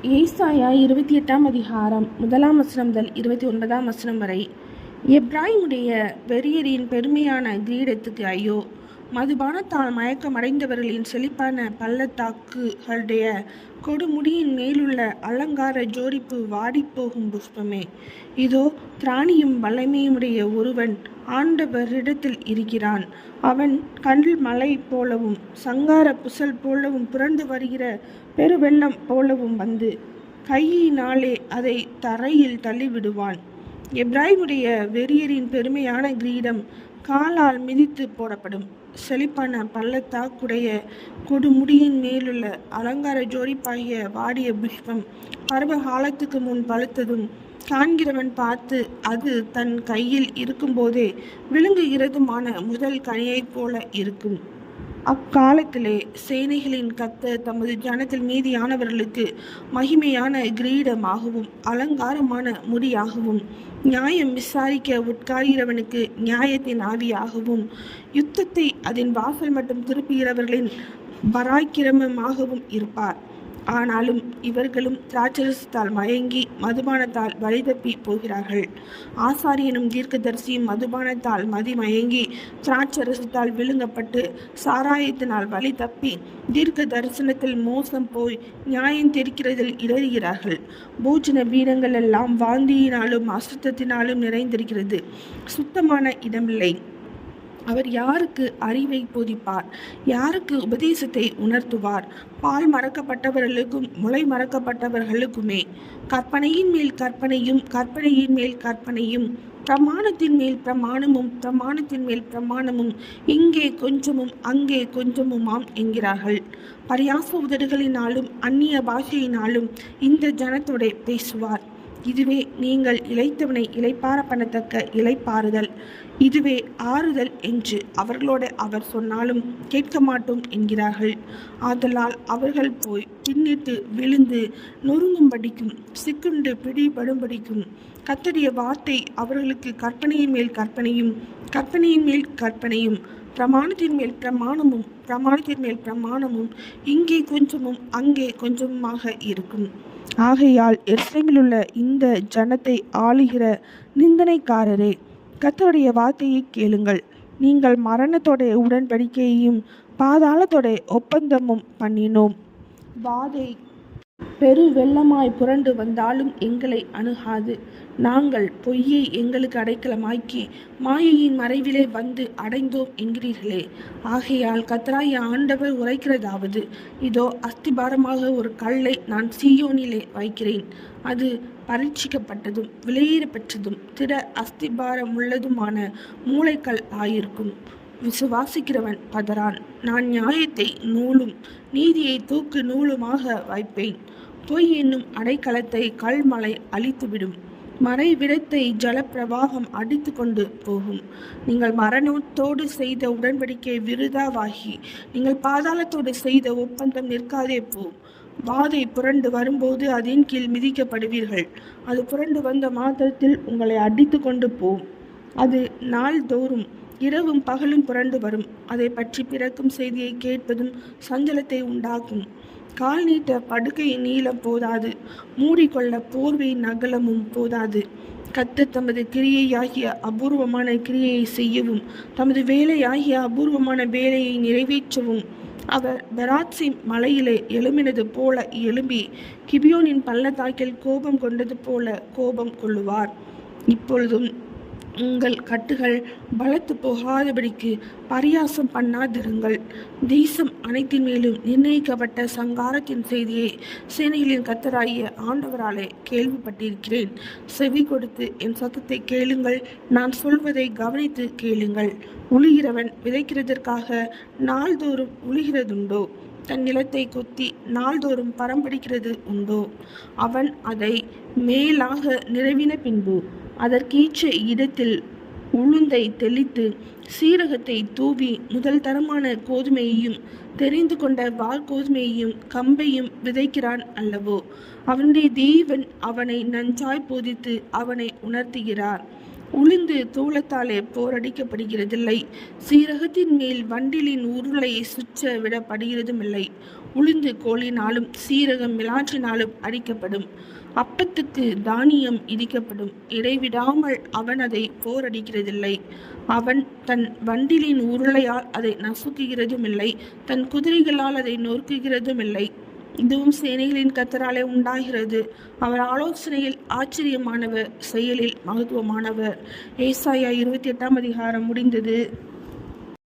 ஏசாயா 28 அதிகாரம் 1 முதல் 29 வரை. எப்பிராயீமுடைய வெறியரின் பெருமையான கிரீடத்துக்கு ஐயோ! மதுபானத்தால் மயக்கமடைந்தவர்களின் செழிப்பான பள்ளத்தாக்குகளுடைய கொடுமுடியின் மேலுள்ள அலங்கார ஜோடிப்பு வாடிப்போகும் புஷ்பமே! இதோ திராணியும் வல்லமையுடைய ஒருவன் ஆண்டவரிடத்தில் இருக்கிறான். அவன் கல் மலை போலவும் சங்கார புசல் போலவும் புரண்டு வருகிற பெருவெள்ளம் போலவும் வந்து கையினாலே அதை தரையில் தள்ளிவிடுவான். எப்பிராயீமுடைய வெறியரின் பெருமையான கிரீடம் காலால் மிதித்து போடப்படும். செழிப்பான பள்ளத்தாக்குடைய கொடுமுடியின் மேலுள்ள அலங்கார ஜோடிப்பாகிய வாடிய புஷ்பம் பருவ காலத்துக்கு முன் பழுத்ததும் காண்கிறவன் பார்த்து அது தன் கையில் இருக்கும்போதே விழுங்குகிறதுமான முதல் கனியைப் போல இருக்கும். அக்காலத்திலே சேனைகளின் கர்த்தர் தமது ஜனத்தில் மீதியானவர்களுக்கு மகிமையான கிரீடமாகவும் அலங்காரமான முடியாகவும் நியாயம் விசாரிக்க உட்கார்கிறவனுக்கு நியாயத்தின் ஆவியாகவும் யுத்தத்தை அதன் வாசல் மட்டும் திருப்புகிறவர்களின் பராக்கிரமமாகவும் இருப்பார். ஆனாலும் இவர்களும் திராட்சரசத்தால் மயங்கி மதுபானத்தால் வழிதப்பி போகிறார்கள். ஆசாரியனும் தீர்க்கதரிசியும் மதுபானத்தால் மதிமயங்கி திராட்சரசத்தால் விழுங்கப்பட்டு சாராயத்தினால் வழி தப்பி தீர்க்க தரிசனத்தில் மோசம் போய் நியாயம் தெரிக்கிறதில் இடறுகிறார்கள். போஜன பீடங்கள் எல்லாம் வாந்தியினாலும் அசுத்தத்தினாலும் நிறைந்திருக்கிறது. சுத்தமான இடமில்லை. அவர் யாருக்கு அறிவை போதிப்பார்? யாருக்கு உபதேசத்தை உணர்த்துவார்? பால் மறக்கப்பட்டவர்களுக்கும் முளை மறக்கப்பட்டவர்களுக்குமே. கற்பனையின் மேல் கற்பனையும் கற்பனையின் மேல் கற்பனையும் பிரமாணத்தின் மேல் பிரமாணமும் பிரமாணத்தின் மேல் பிரமாணமும் இங்கே கொஞ்சமும் அங்கே கொஞ்சமுமாம் என்கிறார்கள். பரியாச உதடுகளினாலும் அந்நிய பாஷையினாலும் இந்த ஜனத்தோட பேசுவார். இதுவே நீங்கள் இளைத்தவனை இளைப்பார பண்ணத்தக்க இளைப்பாறுதல், இதுவே ஆறுதல் என்று அவர்களோட அவர் சொன்னாலும் கேட்க மாட்டோம் என்கிறார்கள். ஆதலால் அவர்கள் போய் பின்னிட்டு விழுந்து நொறுங்கும்படிக்கும் சிக்குண்டு பிடிபடும்படிக்கும் கர்த்தருடைய வார்த்தை அவர்களுக்கு கற்பனையின் மேல் கற்பனையும் கற்பனையின் மேல் கற்பனையும் பிரமாணத்தின் மேல் பிரமாணமும் பிரமாணத்தின் மேல் பிரமாணமும் இங்கே கொஞ்சமும் அங்கே கொஞ்சமுமாக இருக்கும். ஆகையால் எருசலேமிலுள்ள இந்த ஜனத்தை ஆளுகிற நிந்தனைக்காரரே, கர்த்தருடைய வார்த்தையை கேளுங்கள். நீங்கள் மரணத்தோட உடன்படிக்கையையும் பாதாளத்தோட ஒப்பந்தமும் பண்ணினோம். வாதை பெரு வெள்ளமாய் புரண்டு வந்தாலும் எங்களை அணுகாது. நாங்கள் பொய்யை எங்களுக்கு அடைக்கலமாக்கி மாயையின் மறைவிலே வந்து அடைந்தோம் என்கிறீர்களே. ஆகையால் கர்த்தராகிய ஆண்டவர் உரைக்கிறதாவது, இதோ அஸ்திபாரமாக ஒரு கல்லை நான் சீயோனிலே வைக்கிறேன். அது பரீட்சிக்கப்பட்டதும் விலையேற பெற்றதும் திட அஸ்திபாரமுள்ளதுமான மூளைக்கல் ஆயிருக்கும். விசுவாசிக்கிறவன் பதறான். நான் நியாயத்தை நூலும் நீதியை தூக்கு நூலுமாக வைப்பேன். பொய் என்னும் அடைக்கலத்தை கல்மலை அழித்துவிடும். மறைவிடத்தை ஜலப்பிரவாகம் அடித்து கொண்டு போகும். நீங்கள் மரணத்தோடு செய்த உடன்படிக்கை விருதாவாகி நீங்கள் பாதாளத்தோடு செய்த ஒப்பந்தம் நிற்காதே போம். வாதை புரண்டு வரும்போது அதன் கீழ் மிதிக்கப்படுவீர்கள். அது புரண்டு வந்த மாத்திரத்தில் உங்களை அடித்து கொண்டு போம். அது நாள்தோறும் இரவும் பகலும் புரண்டு வரும். அதை பற்றி பிறக்கும் செய்தியை கேட்பதும் சஞ்சலத்தை உண்டாக்கும். கால் நீட்ட படுக்கையின் நீளம் போதாது, மூடிக்கொள்ள போர்வையின் அகலமும் போதாது. கர்த்தர் தமது கிரியையாகிய அபூர்வமான கிரியையை செய்யவும் தமது வேலையாகிய அபூர்வமான வேலையை நிறைவேற்றவும் அவர் பெராத்சிம் மலையிலே எழும்பினது போல எழும்பி கிபியோனின் பள்ளத்தாக்கில் கோபம் கொண்டது போல கோபம் கொள்ளுவார். இப்பொழுதும் உங்கள் கட்டுகள் பலத்து போகாதபடிக்கு பரியாசம் பண்ணாதிருங்கள். தேசம் அனைத்தின் மேலும் நிர்ணயிக்கப்பட்ட சங்காரத்தின் செய்தியை சேனைகளின் கர்த்தராகிய ஆண்டவராலே கேள்விப்பட்டிருக்கிறேன். செவி கொடுத்து என் சத்தத்தை கேளுங்கள். நான் சொல்வதை கவனித்து கேளுங்கள். உழுகிறவன் விதைக்கிறதற்காக நாள்தோறும் உழுகிறதுண்டோ? தன் நிலத்தை கொத்தி நாள்தோறும் பரம்படிக்கிறது உண்டோ? அவன் அதை மேலாக நிறைவின பின்பு அதற்கேற்ற இடத்தில் உளுந்தை தெளித்து சீரகத்தை தூவி முதல் தரமான கோதுமையையும் தெரிந்து கொண்ட வார்கோதுமையையும் கம்பையும் விதைக்கிறான் அல்லவோ? அவனுடைய தேவன் அவனை நன்றாய் போதித்து அவனை உணர்த்துகிறார். உளுந்து தூளத்தாலே போரடிக்கப்படுகிறதில்லை. சீரகத்தின் மேல் வண்டிலின் உருளையை சுற்ற விடப்படுகிறதுமில்லை. உளுந்து கோலினாலும் சீரகம் மிலாற்றினாலும் அடிக்கப்படும். அப்பத்துக்கு தானியம் இடிக்கப்படும். இடைவிடாமல் அவன் அதை போரடிக்கிறதில்லை. அவன் தன் வண்டிலின் உருளையால் அதை நசுக்குகிறதுமில்லை. தன் குதிரைகளால் அதை நொறுக்குகிறதுமில்லை. இதுவும் சேனைகளின் கர்த்தராலே உண்டாகிறது. அவர் ஆலோசனையில் ஆச்சரியமானவர், செயலில் மகத்துவமானவர். ஏசாயா 28 அதிகாரம் முடிந்தது.